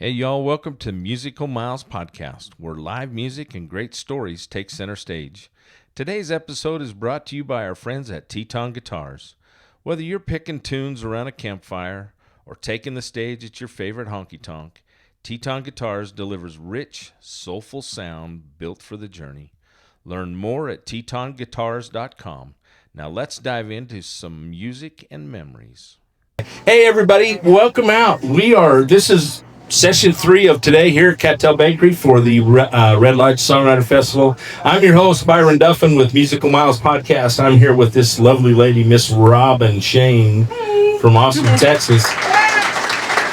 Hey y'all, welcome to Musical Miles Podcast, where live music and great stories take center stage. Today's episode is brought to you by our friends at TETON Guitars. Whether you're picking tunes around a campfire or taking the stage at your favorite honky tonk, TETON Guitars delivers rich, soulful sound built for the journey. Learn more at tetonguitars.com. Now let's dive into some music and memories. Hey everybody, welcome out. This is Session 3 of today here at Cattail Bakery for the Red Lodge Songwriter Festival. I'm your host, Byron Duffin with Musical Miles Podcast. I'm here with this lovely lady, Miss Robynn Shayne from Austin, Texas.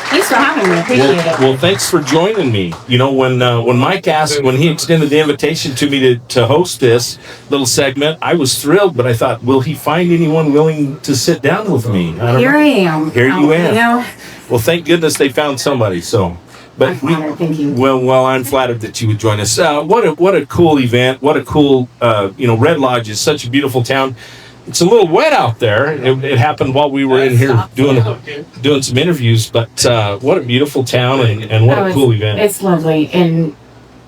Thanks for having me. Appreciate it. Well, thanks for joining me. You know, when Mike asked, when he extended the invitation to me to host this little segment, I was thrilled, but I thought, will he find anyone willing to sit down with me? Here I am. Here you am. You know, well, thank goodness they found somebody. So, but I'm flattered, thank you. Well, I'm flattered that you would join us. What a cool event! What a cool, Red Lodge is such a beautiful town. It's a little wet out there. It happened while we were in here doing some interviews. But what a beautiful town and what a cool event! It's lovely, and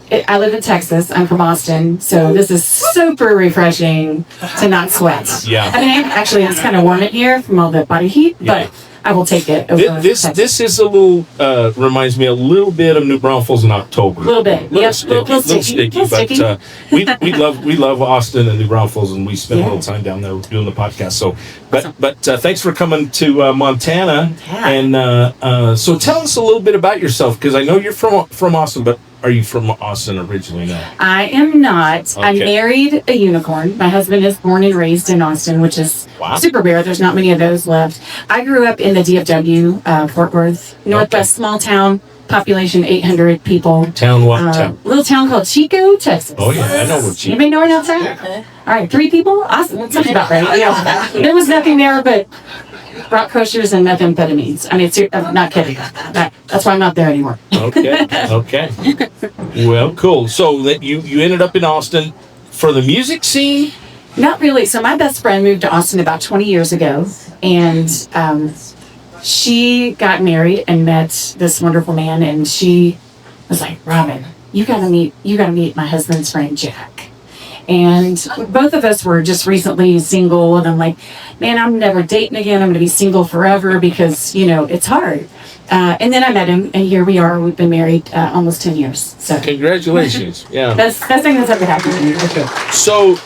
I live in Texas. I'm from Austin, so this is super refreshing to not sweat. Yeah. I mean, actually, it's kind of warm in here from all the body heat, but I will take it over This is a little, reminds me a little bit of New Braunfels in October. A little bit. Little sticky. But we love Austin and New Braunfels, and we spend a little time down there doing the podcast. So, but thanks for coming to Montana. Yeah. And so tell us a little bit about yourself, because I know you're from Austin, but are you from Austin originally now? I am not. Okay. I married a unicorn. My husband is born and raised in Austin, which is super rare. There's not many of those left. I grew up in the DFW, Fort Worth, Northwest, small town, population 800 people. Town what? Little town called Chico, Texas. Oh yeah, I know where Chico. Anybody know where that's at? All right, 3 people? Awesome. That sounds about right. Yeah. There was nothing there but rock crushers and methamphetamines. I mean, I'm not kidding. That's why I'm not there anymore. Okay. Well, cool. So that you ended up in Austin for the music scene? Not really. So my best friend moved to Austin about 20 years ago, and she got married and met this wonderful man, and she was like, Robynn, you gotta meet my husband's friend Jack. And both of us were just recently single, and I'm like, man, I'm never dating again. I'm going to be single forever because, it's hard. And then I met him, and here we are. We've been married almost 10 years. So Congratulations. Yeah. Best thing that's ever happened to me. Okay. So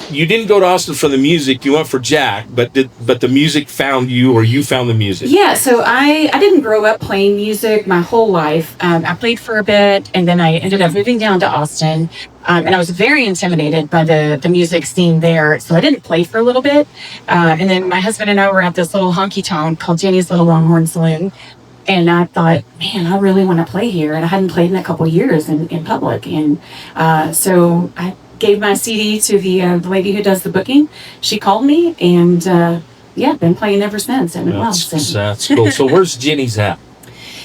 you didn't go to Austin for the music. You went for Jack, but the music found you, or you found the music? Yeah. So I didn't grow up playing music my whole life. I played for a bit, and then I ended up moving down to Austin. And I was very intimidated by the music scene there. So I didn't play for a little bit. And then my husband and I were at this little honky tonk called Jenny's Little Longhorn Saloon. And I thought, man, I really want to play here. And I hadn't played in a couple of years in public. And so I gave my CD to the lady who does the booking. She called me, and been playing ever since. And that's cool. So where's Jenny's at?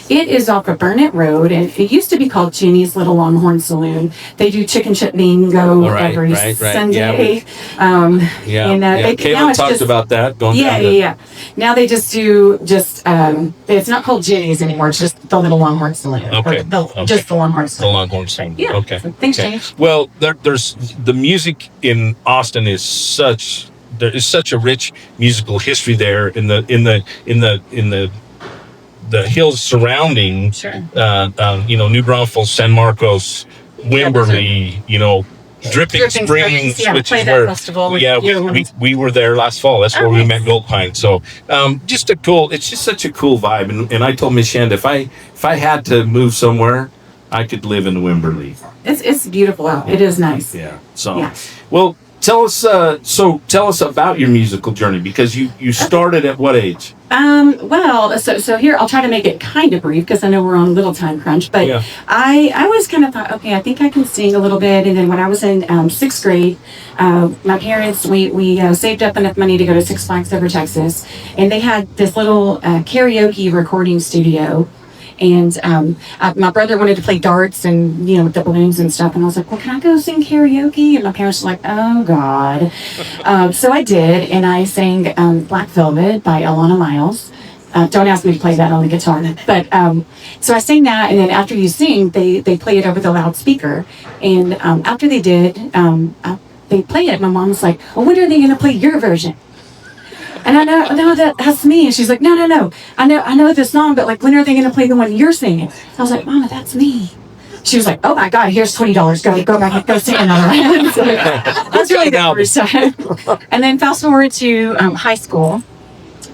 It is off of Burnett Road, and it used to be called Jenny's Little Longhorn Saloon. They do chicken chip bingo every Sunday. Caleb talked about that. Now they just do it's not called Jenny's anymore. It's just the Little Longhorn Saloon. Just the Longhorn Saloon. The Longhorn Saloon. Yeah. Okay. So things change. Well, there's the music in Austin there is such a rich musical history there in the hills surrounding, New Braunfels, San Marcos, Wimberley, Dripping Springs, which is where festival we were there last fall. That's where we met Goldpine. So it's just such a cool vibe. And I told Miss Shand, if I had to move somewhere, I could live in Wimberley. It's beautiful out. It is nice. Yeah. So well, tell us about your musical journey, because you started at what age? So here, I'll try to make it kind of brief because I know we're on a little time crunch, but I always kind of thought, okay, I think I can sing a little bit. And then when I was in 6th grade, my parents, we saved up enough money to go to Six Flags over Texas, and they had this little karaoke recording studio. And my brother wanted to play darts and, with the balloons and stuff. And I was like, well, can I go sing karaoke? And my parents were like, oh, God. So I did. And I sang Black Velvet by Alana Miles. Don't ask me to play that on the guitar. But so I sang that, and then after you sing, they play it over the loudspeaker. And after they did, they play it. My mom was like, "Well, when are they going to play your version?" And I know that's me. And she's like, "No. I know this song, but like, when are they going to play the one you're singing?" I was like, "Mama, that's me." She was like, "Oh my God, here's $20. Go back and go sing another one." So that's really the first time. And then fast forward to high school.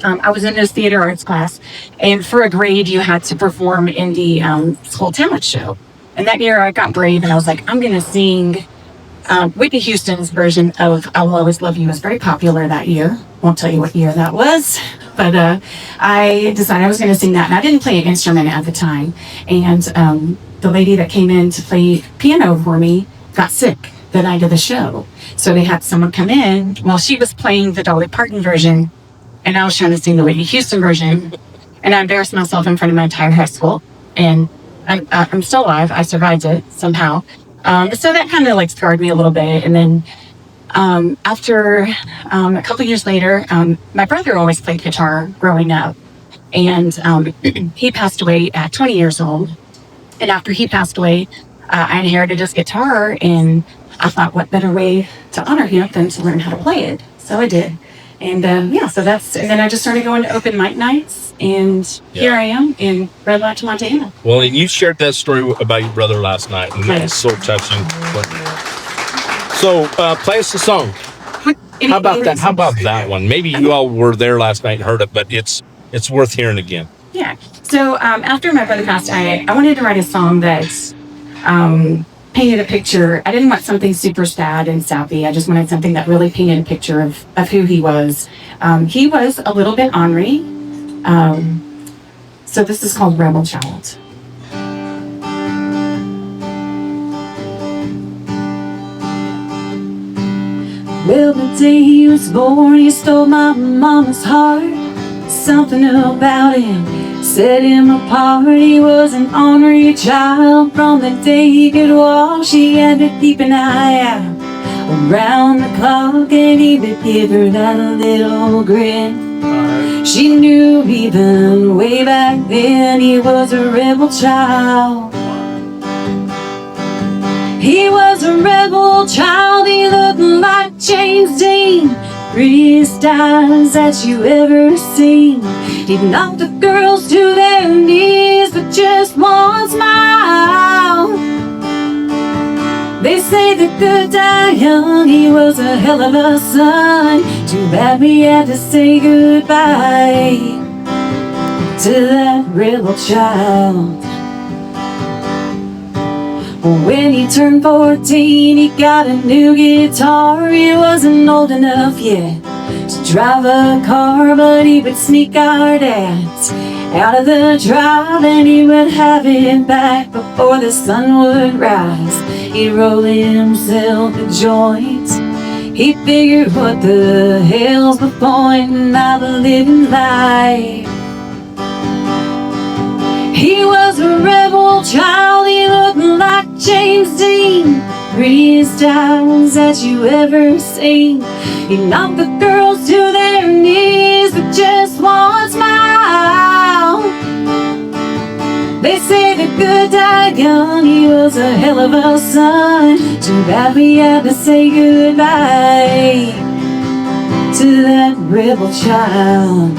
I was in this theater arts class, and for a grade, you had to perform in the school talent show. And that year, I got brave, and I was like, I'm going to sing Whitney Houston's version of "I Will Always Love You." It was very popular that year. Won't tell you what year that was, but I decided I was going to sing that, and I didn't play an instrument at the time. And the lady that came in to play piano for me got sick the night of the show, so they had someone come in. Well, she was playing the Dolly Parton version, and I was trying to sing the Whitney Houston version, and I embarrassed myself in front of my entire high school. And I'm still alive. I survived it somehow. So that kind of like scarred me a little bit. And then after a couple years later, my brother always played guitar growing up, and he passed away at 20 years old. And after he passed away, I inherited his guitar, and I thought, what better way to honor him than to learn how to play it? So I did. And so and then I just started going to open mic nights, and here I am in Red Lodge, Montana. Well, and you shared that story about your brother last night, and that was so touching. So, play us a song. How about that? How about that one? Maybe you all were there last night and heard it, but it's worth hearing again. Yeah. So after my brother passed, I wanted to write a song that painted a picture. I didn't want something super sad and sappy. I just wanted something that really painted a picture of who he was. He was a little bit ornery. So this is called Rebel Child. Well, the day he was born, he stole my mama's heart. Something about him set him apart. He was an ornery child. From the day he could walk, she had to keep an eye out around the clock, and he would give her that little grin. She knew even way back then he was a rebel child. He was a rebel child. He looked like James Dean, prettiest eyes that you ever seen. He'd knock the girls to their knees with just one smile. They say the good die young. He was a hell of a son. Too bad we had to say goodbye to that rebel child. When he turned 14, he got a new guitar. He wasn't old enough yet to drive a car, but he would sneak our dads out of the drive, and he would have it back before the sun would rise. He'd roll himself a joint. He figured, what the hell's the point in not living life? He was a rebel child. He looked like James Dean, prettiest eyes that you ever seen. He knocked the girls to their knees with just one smile. They say the good die young. He was a hell of a son. Too bad we had to say goodbye to that rebel child.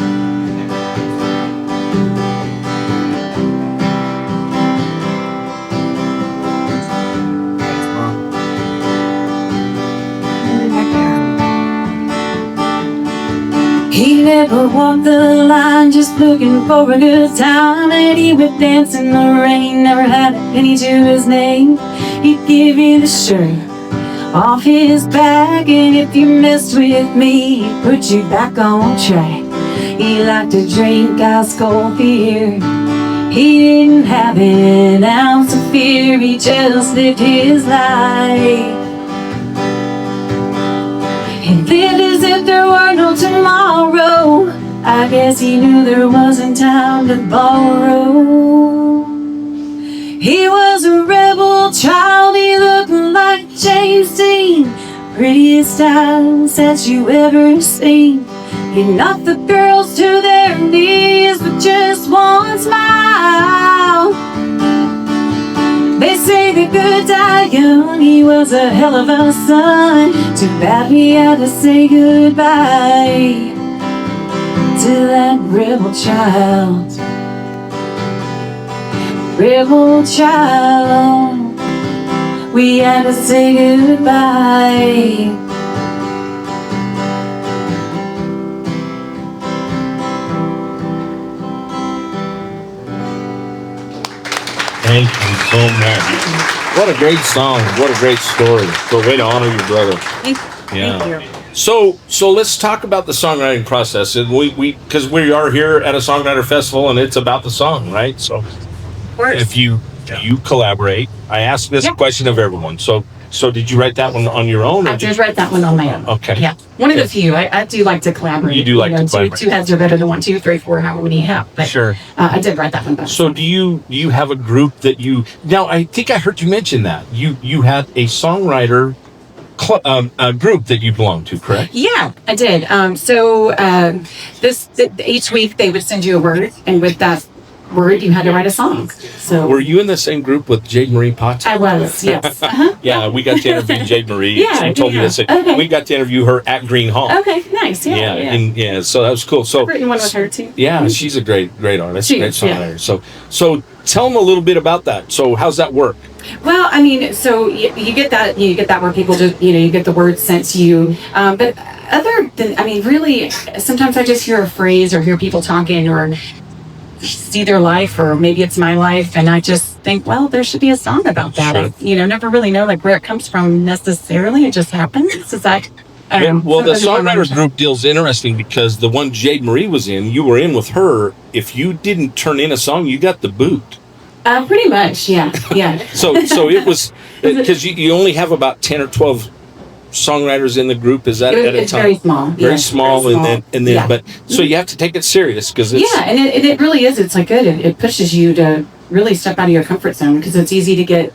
He never walked the line, just looking for a good time. And he would dance in the rain, never had a penny to his name. He'd give you the shirt off his back, and if you messed with me, he'd put you back on track. He liked to drink ice cold beer. He didn't have an ounce of fear. He just lived his life. He lived as if there were no tomorrow. I guess he knew there wasn't time to borrow. He was a rebel child. He looked like James Dean, prettiest eyes that you ever seen. He knocked the girls to to their knees with just one smile. They say the good die young, he was a hell of a son. Too bad we had to say goodbye to that rebel child. Rebel child, we had to say goodbye. Thank you so much. What a great song. What a great story. So way to honor your brother. Thank you. So let's talk about the songwriting process. And because we are here at a songwriter festival and it's about the song, right? So if you collaborate, I ask this question of everyone. So did you write that one on your own? I did write that one on my own. Okay. Yeah. One of the few. I do like to collaborate. You do like to collaborate. Two heads are better than 1, 2, 3, 4, however many you have. But sure. I did write that one down. So do you have a group that you... Now, I think I heard you mention that. You had a songwriter group that you belonged to, correct? Yeah, I did. Each week they would send you a word, and with that word you had to write a song. So were you in the same group with Jade Marie Potts? I was, yes. Uh-huh. Yeah, we got to interview Jade Marie. Yeah, she told me this. Okay. We got to interview her at Green Hall. Okay, nice. Yeah. So that was cool. So I've written one with her too. Yeah, she's a great artist, great songwriter. Yeah. So tell them a little bit about that. So how's that work? Well, I mean, so you get that where people just, you get the words sent to you. But other than, I mean, really, sometimes I just hear a phrase or hear people talking or see their life, or maybe it's my life, and I just think, well, there should be a song about that. Sure. I never really know where it comes from necessarily. It just happens. Is that? Well, the songwriters group deal's interesting because the one Jade Marie was in, you were in with her. If you didn't turn in a song, you got the boot. Pretty much, yeah. So it was because you only have about 10 or 12 songwriters in the group. Is that at a it's time? very small. Very small, and then yeah. But so you have to take it serious because it's and it really is. It's like good. It pushes you to really step out of your comfort zone because it's easy to get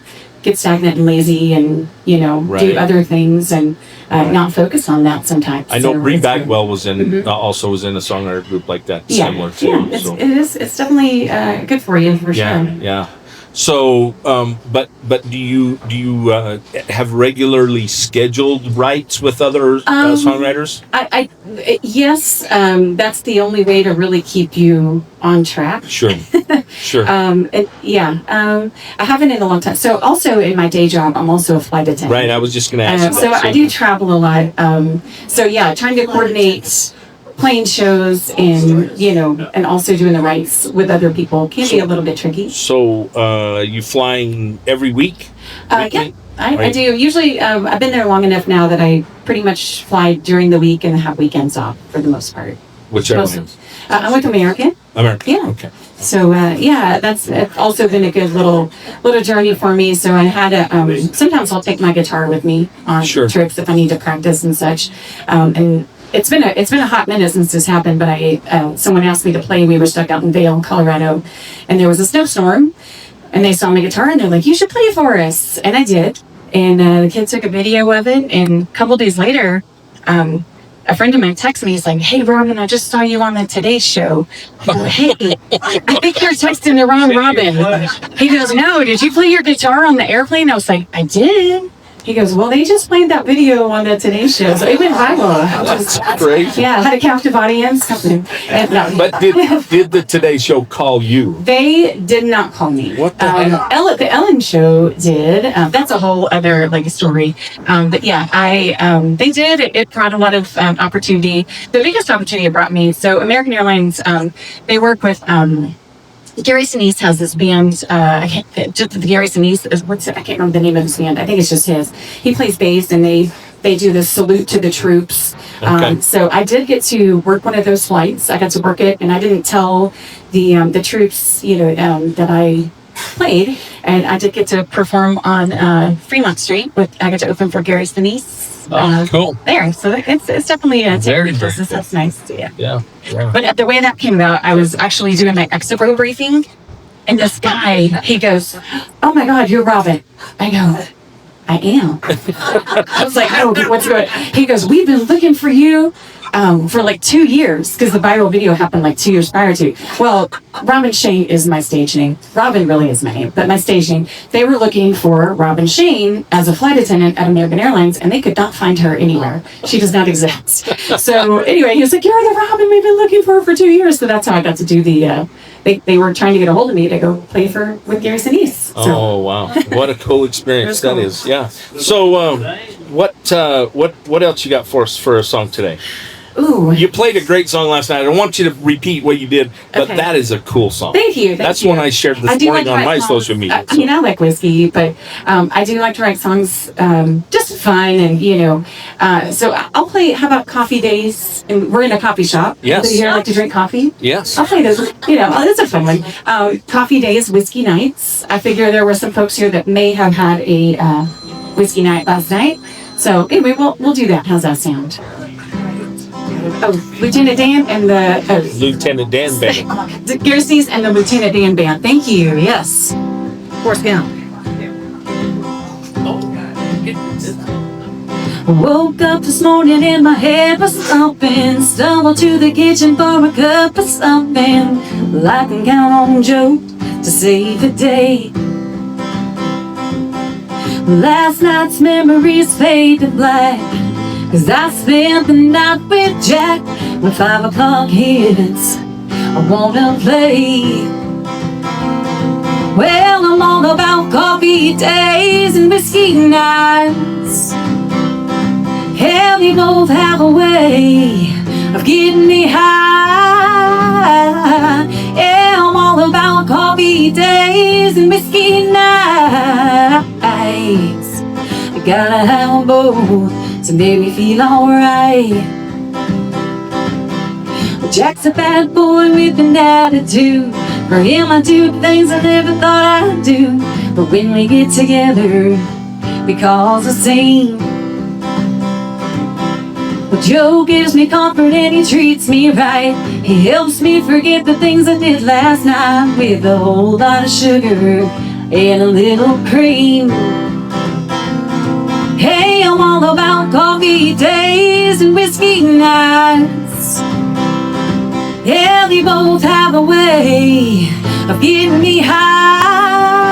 stagnant and lazy and do other things and not focus on that sometimes. I know Bree Bagwell was in also was in a songwriter group like that, similar too. Yeah, it's definitely good for you for sure. Yeah. So, but do you have regularly scheduled writes with other songwriters? Yes, that's the only way to really keep you on track. Sure. I haven't in a long time. So also in my day job, I'm also a flight attendant. Right, I was just going to ask you that. So I do travel a lot. Trying to coordinate playing shows and and also doing the rights with other people can be a little bit tricky. So you flying every week? Yeah, I do. Usually I've been there long enough now that I pretty much fly during the week and have weekends off for the most part. Which airline? I'm with American. Yeah. Okay. So that's also been a good little journey for me. So I had sometimes I'll take my guitar with me on trips if I need to practice and such. And it's been a hot minute since this happened, but someone asked me to play. We were stuck out in Vail, Colorado, and there was a snowstorm, and they saw my guitar and they're like, "You should play for us," and I did. And the kid took a video of it, and a couple days later, a friend of mine texted me. He's like, "Hey, Robynn, I just saw you on the Today Show." I go, "Hey, I think you're texting the wrong Robynn." He goes, "No, did you play your guitar on the airplane?" I was like, "I did." He goes, "Well, they just played that video on the Today Show." So it went viral. That's crazy. Yeah, had a captive audience. But did the Today Show call you? They did not call me. What the hell? The Ellen Show did. That's a whole other story. But yeah, they did. It brought a lot of opportunity. The biggest opportunity it brought me. So American Airlines, they work with. Gary Sinise has this band. Gary Sinise is I can't remember the name of his band. I think it's just his. He plays bass, and they do this salute to the troops. Okay. So I did get to work one of those flights. I got to work it, and I didn't tell the troops, that I played, and I did get to perform on Fremont Street. I got to open for Gary Sinise. Cool. There, so it's definitely a very business. That's nice. Yeah. But the way that came about, I was actually doing my exit row briefing, and this guy, he goes, "Oh my God, you're Robynn." I go, I am. I was like, oh, what's good? He goes, we've been looking for you for like 2 years, because the viral video happened like 2 years prior to. Well, Robynn Shayne is my stage name. Robynn really is my name, but my stage name. They were looking for Robynn Shayne as a flight attendant at American Airlines, and they could not find her anywhere. She does not exist. So anyway, he was like, you're the Robynn we've been looking for 2 years. So that's how I got to do the... They were trying to get a hold of me to go play with Gary Sinise. So. Oh wow, what a cool experience that is! Yeah. So, what else you got for us for a song today? Ooh. You played a great song last night. I don't want you to repeat what you did, but that is a cool song. Thank you. That's one I shared this morning on my social media. I mean, I like whiskey, but I do like to write songs just fun and, so I'll play, how about Coffee Days? And we're in a coffee shop. Yes. Do you here like to drink coffee? Yes. I'll play those, that's a fun one. Coffee Days, Whiskey Nights. I figure there were some folks here that may have had a whiskey night last night. So anyway, we'll do that. How's that sound? Oh, Lieutenant Dan and the... Lieutenant Dan Band. Gary Sinise and the Lieutenant Dan Band. Thank you. Yes. Force Gump. Woke up this morning and my head was thumping. Stumbled to the kitchen for a cup of something. I can count on Joe to save the day. Last night's memories fade to black, 'cause I spent the night with Jack. When 5 o'clock hits, I wanna play. Well, I'm all about coffee days and whiskey nights. Hell, they both have a way of getting me high. Yeah, I'm all about coffee days and whiskey nights. I gotta have them both to make me feel alright. Jack's a bad boy with an attitude. For him I do things I never thought I'd do. But when we get together, we cause a scene. Well, Joe gives me comfort and he treats me right. He helps me forget the things I did last night, with a whole lot of sugar and a little cream. Hey, I'm all about coffee days and whiskey nights. Yeah, they both have a way of getting me high.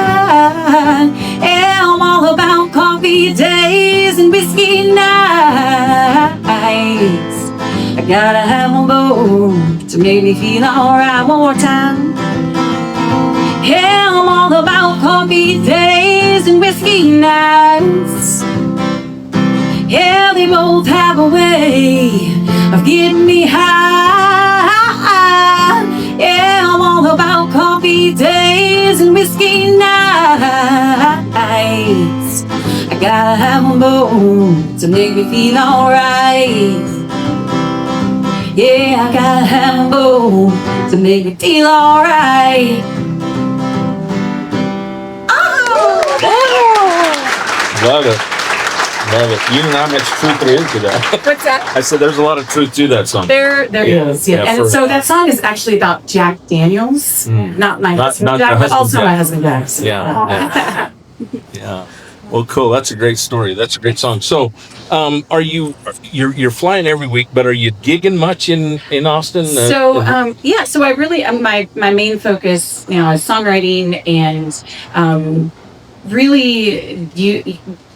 Yeah, I'm all about coffee days and whiskey nights. I gotta have them both to make me feel alright. One more time. Yeah, I'm all about coffee days and whiskey nights. Yeah, they both have a way of getting me high. Yeah, I'm all about coffee days and whiskey nights. I gotta have them both to make me feel alright. Yeah, I gotta have them both to make me feel alright. Oh! Love it. Love it. You know how much truth there is to that. What's that? I said there's a lot of truth to that song. There is. Yeah. And so that song is actually about Jack Daniels, not my husband Jack, but also my husband Jack. So. Yeah. Yeah. Well, cool. That's a great story. That's a great song. So, are you're flying every week, but are you gigging much in Austin? So I really my main focus now is songwriting and really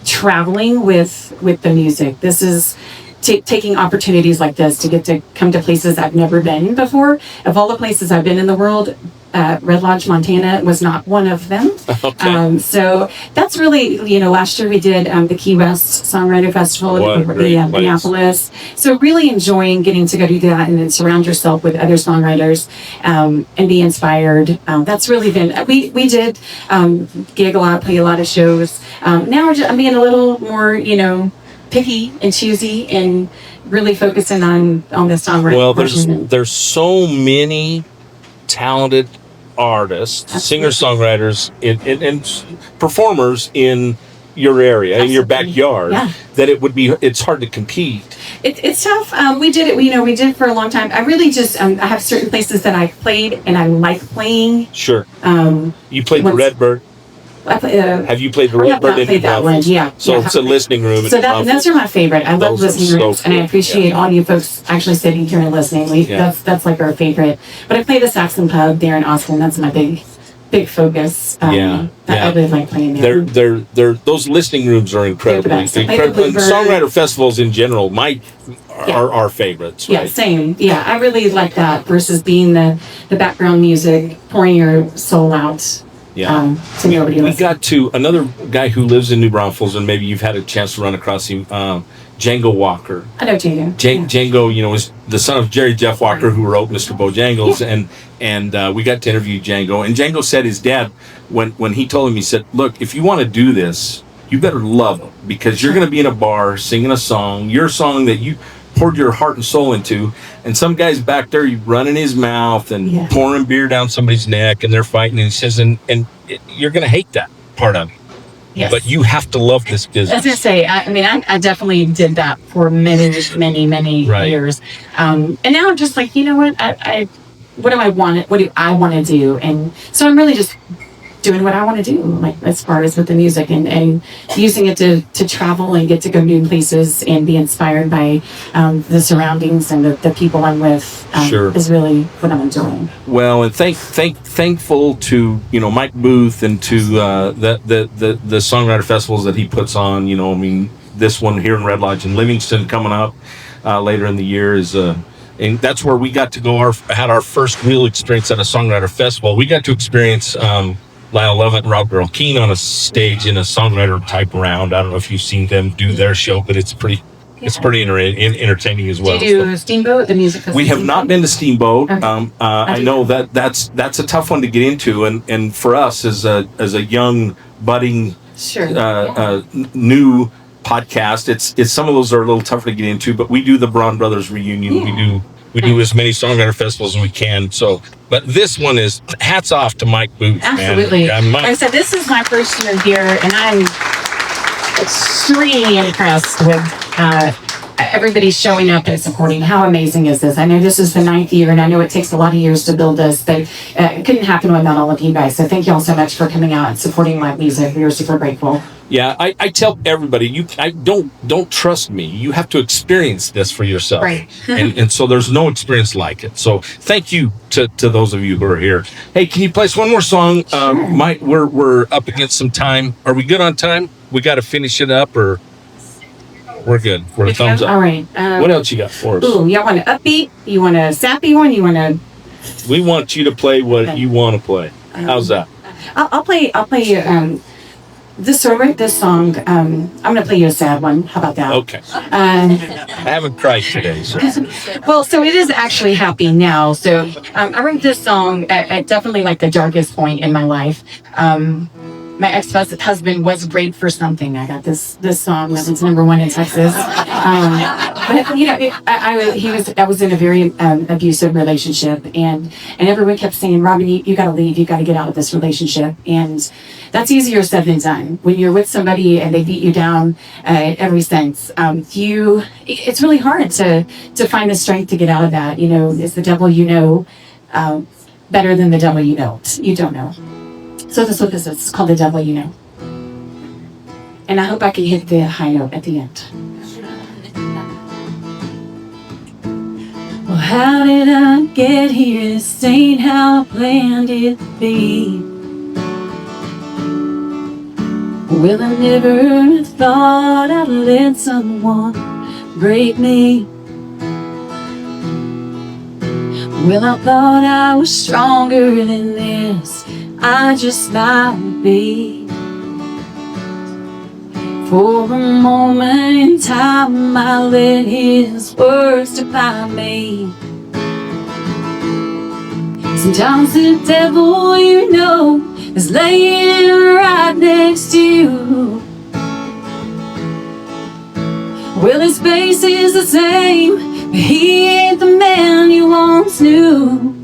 traveling with the music. This is taking opportunities like this to get to come to places I've never been before. Of all the places I've been in the world, Red Lodge, Montana was not one of them. Okay. So that's really, last year we did the Key West Songwriter Festival in Minneapolis. So really enjoying getting to go do that and then surround yourself with other songwriters and be inspired. That's really been, we did gig a lot, play a lot of shows. Now I'm being a little more, picky and choosy and really focusing on the songwriting. Well, there's so many talented artists, singer-songwriters, and performers in your area, in your backyard, that it's hard to compete. It's tough. We did it. We did it for a long time. I really just I have certain places that I played and I like playing. Sure. You played the Redbird. I play, Have you played the I have not played that one. Yeah. So yeah, it's a listening room. So those are my favorite. I love Those are listening so rooms, and I cool. appreciate all you folks actually sitting here and listening. That's like our favorite. But I play the Saxon Pub there in Austin. That's my big focus. I really like playing there. They're those listening rooms are incredible. They're the best. Incredible. And songwriter festivals in general, are our favorites. Right? Yeah, same. Yeah, I really like that versus being the background music, pouring your soul out. Yeah. To nobody else. We got to another guy who lives in New Braunfels, and maybe you've had a chance to run across him, Django Walker. I know Django. Django, is the son of Jerry Jeff Walker, who wrote Mr. Bojangles, and we got to interview Django. And Django said his dad, when he told him, he said, "Look, if you want to do this, you better love it, because you're going to be in a bar singing a song, your song that you poured your heart and soul into, and some guy's back there running his mouth and pouring beer down somebody's neck, and they're fighting." And he says, and you're going to hate that part of it. Yes. But you have to love this business. I was going to say, I definitely did that for many years. And now I'm just like, you know what? What do I want to do? And so I'm really just doing what I want to do, like as far as with the music, and using it to travel and get to go new places and be inspired by the surroundings and the people I'm with. Is really what I'm enjoying. Well, and thankful to Mike Booth and to the songwriter festivals that he puts on. This one here in Red Lodge in Livingston coming up later in the year is. And that's where we got to go. Had our first real experience at a songwriter festival. We got to experience Lyle Lovett and Rob Earl Keen on a stage in a songwriter type round. I don't know if you've seen them do their show, but it's pretty entertaining as well. Do you do Steamboat, the music festival? We have not been to Steamboat. Okay. I know that's a tough one to get into, and for us as a young budding new podcast, it's some of those are a little tougher to get into. But we do the Braun Brothers reunion. Yeah. We do as many songwriter festivals as we can. So, but this one is hats off to Mike Booth. Absolutely. Man. Like I said, this is my first year here, and I'm extremely impressed with everybody showing up and supporting. How amazing is this? I know this is the 9th year, and I know it takes a lot of years to build this, but it couldn't happen without all of you guys. So thank you all so much for coming out and supporting live music. We are super grateful. Yeah, I tell everybody, don't trust me. You have to experience this for yourself. Right. and so there's no experience like it. So thank you to those of you who are here. Hey, can you play us one more song? Sure. We're up against some time. Are we good on time? We got to finish it up, or we're good? We're a thumbs up. All right. What else you got for us? Ooh, y'all want an upbeat? You want a sappy one? You want a? We want you to play what you want to play. How's that? I'll play. This song, I'm going to play you a sad one. How about that? Okay. I haven't cried today. So. Well, so it is actually happy now. So I wrote this song at definitely like the darkest point in my life. My ex-husband was great for something. I got this song that was #1 in Texas. But I was in a very abusive relationship, and everyone kept saying, "Robyn, you got to leave. You got to get out of this relationship." And that's easier said than done. When you're with somebody and they beat you down every sense, it's really hard to find the strength to get out of that. It's the devil better than the devil you don't know. So this is what this is. It's called The Devil You Know. And I hope I can hit the high note at the end. Well, how did I get here? This ain't how I planned it to be. Well, I never thought I'd let someone break me. Well, I thought I was stronger than this. I just might be. For a moment in time, I let his words define me. Sometimes the devil is laying right next to you. Well, his face is the same, but he ain't the man you once knew.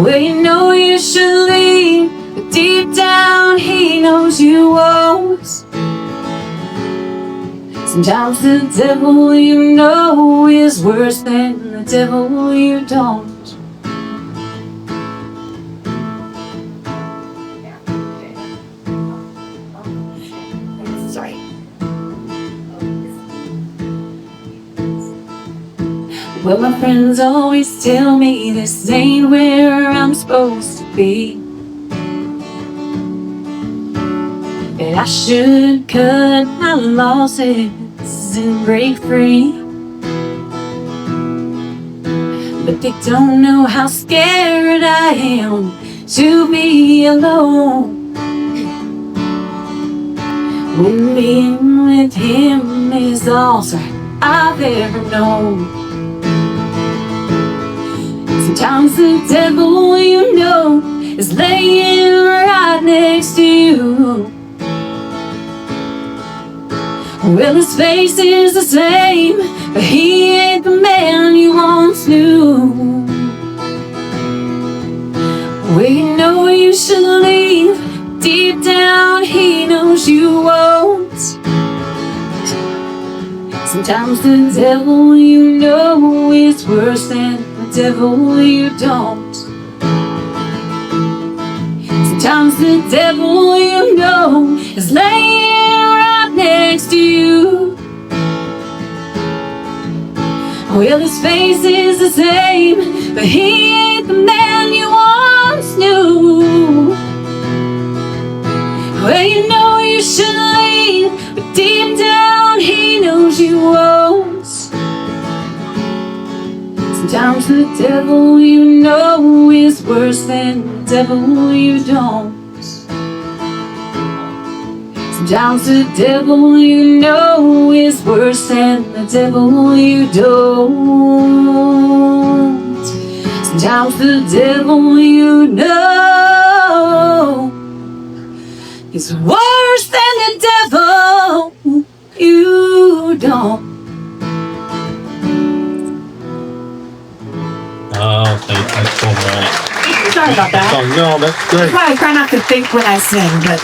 Well, you should leave, but deep down he knows you won't. Sometimes the devil you know is worse than the devil you don't. Well, my friends always tell me this ain't where I'm supposed to be, that I should cut my losses and break free. But they don't know how scared I am to be alone, when being with him is all I've ever known. Sometimes the devil, you know, is laying right next to you. Well, his face is the same, but he ain't the man you once knew. Well, you know you should leave. Deep down, he knows you won't. Sometimes the devil you know is worse than the devil you don't. Sometimes the devil you know is laying right next to you. Well, his face is the same, but he ain't the man you once knew. Well, you know you should leave, but deep down he knows you won't. Sometimes the devil you know is worse than the devil you don't. Sometimes the devil you know is worse than the devil you don't. Sometimes the devil you know is worse than the devil you don't. Oh, thank you so much. Sorry about that. Oh, no, that's great. I try not to think when I sing, but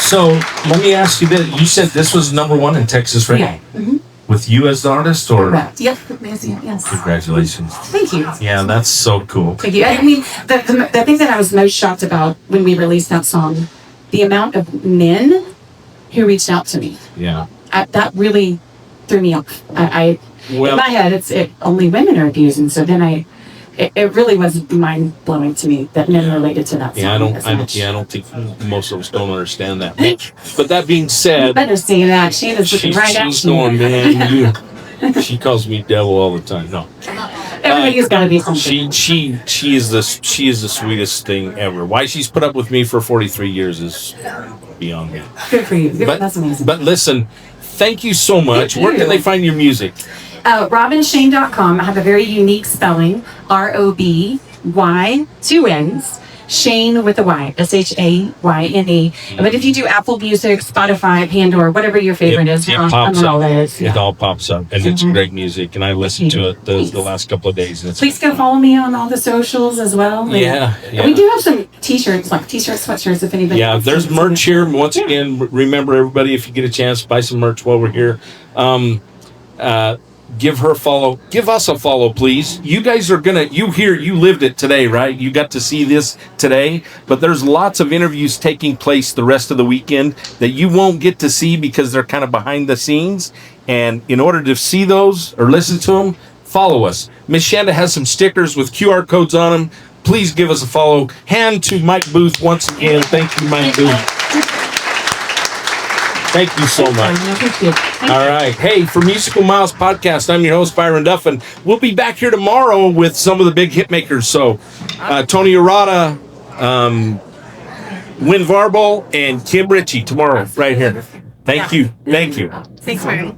So let me ask you this. You said this was #1 in Texas, right? yeah. Mm-hmm. With you as the artist, or? Correct. Yep. Yes. Congratulations. Thank you. Yeah, that's so cool. Thank you. I mean, the thing that I was most shocked about when we released that song, the amount of men who reached out to me. Yeah. That really threw me off. In my head, it's only women are abused, and so then it really was mind blowing to me that men related to that song. Yeah, I don't think most of us don't understand that. But that being said, you better say that. Shayne is looking right at she's you. going, man. She calls me devil all the time. No. Everybody's got to be something. She is the sweetest thing ever. Why she's put up with me for 43 years is beyond me. Good for you. But, that's amazing. But listen, thank you so much. Where can they find your music? RobynShayne.com. I have a very unique spelling. ROBY, 2 N's. Shayne with a Y. SHAYNE. But if you do Apple Music, Spotify, Pandora, whatever your favorite is, it pops up. Yeah. It all pops up, and it's great music. And I listened to it the last couple of days. Please go follow me on all the socials as well. Yeah. We do have some t-shirts, like t-shirts, sweatshirts, if anybody. Yeah, there's merch here. Once again, remember everybody, if you get a chance, buy some merch while we're here. Give her a follow. Give us a follow, please. You guys are you lived it today, right? You got to see this today, but there's lots of interviews taking place the rest of the weekend that you won't get to see because they're kind of behind the scenes. And in order to see those or listen to them, follow us. Miss Shanda has some stickers with QR codes on them. Please give us a follow. Hand to Mike Booth once again. Thank you, Mike Booth. Thank you so much. All right. Hey, for Musical Miles Podcast, I'm your host, Byron Duffin. We'll be back here tomorrow with some of the big hit makers. So, Tony Arata, Win Varble, and Kim Ritchie tomorrow, right here. Thank you. Thank you. Thanks, Byron.